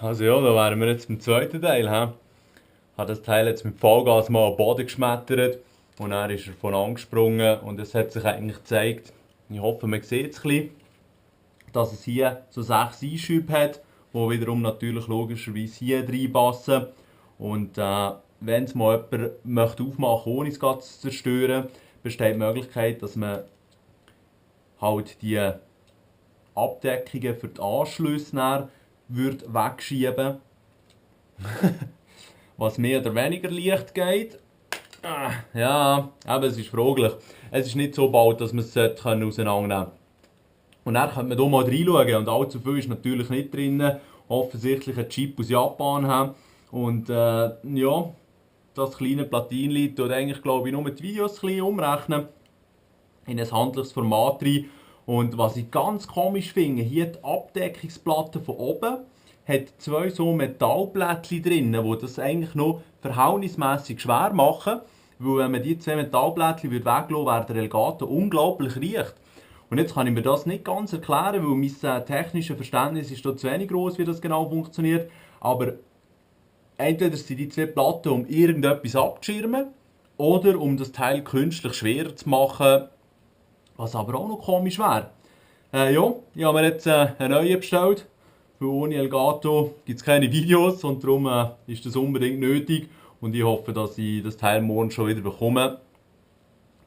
Also ja, da wären wir jetzt beim zweiten Teil. He? Ich habe das Teil jetzt mit Vollgas mal am Boden geschmettert und dann ist er von angesprungen und es hat sich eigentlich gezeigt, ich hoffe man sieht es ein bisschen, dass es hier so 6 Einschübe hat, die wiederum natürlich logischerweise hier reinpassen. Und wenn es mal jemand möchte aufmachen ohne es gerade zu zerstören, besteht die Möglichkeit, dass man halt die Abdeckungen für die Anschlüsse dann wegschieben, was mehr oder weniger leicht geht. Ja, aber es ist fraglich. Es ist nicht so bald, dass man es auseinandernehmen kann. Und dann könnte man hier mal reinschauen und allzu viel ist natürlich nicht drin. Offensichtlich ein Chip aus Japan haben. Und ja, das kleine Platinchen tut eigentlich, glaube ich, nur die Videos ein bisschen umrechnen in ein handliches Format rein. Und was ich ganz komisch finde, hier die Abdeckungsplatte von oben hat 2 so Metallplättchen drin, die das eigentlich noch verhältnismäßig schwer machen. Weil wenn man die 2 Metallplättchen weglassen würde, wäre der Elgato unglaublich leicht. Und jetzt kann ich mir das nicht ganz erklären, weil mein technisches Verständnis ist da zu wenig groß, wie das genau funktioniert. Aber entweder sind die 2 Platten, um irgendetwas abzuschirmen, oder um das Teil künstlich schwerer zu machen, was aber auch noch komisch wäre. Ja, ich habe mir jetzt einen neuen bestellt. Weil ohne Elgato gibt es keine Videos und darum ist das unbedingt nötig. Und ich hoffe, dass ich das Teil morgen schon wieder bekomme,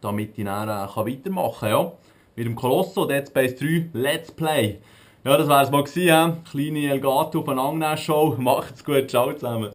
damit ich dann weitermachen kann. Ja? Mit dem Colosso Dead Space 3 Let's Play. Ja, das wäre es mal gewesen. Kleine Elgato von Agnes Show. Macht's gut, ciao zusammen.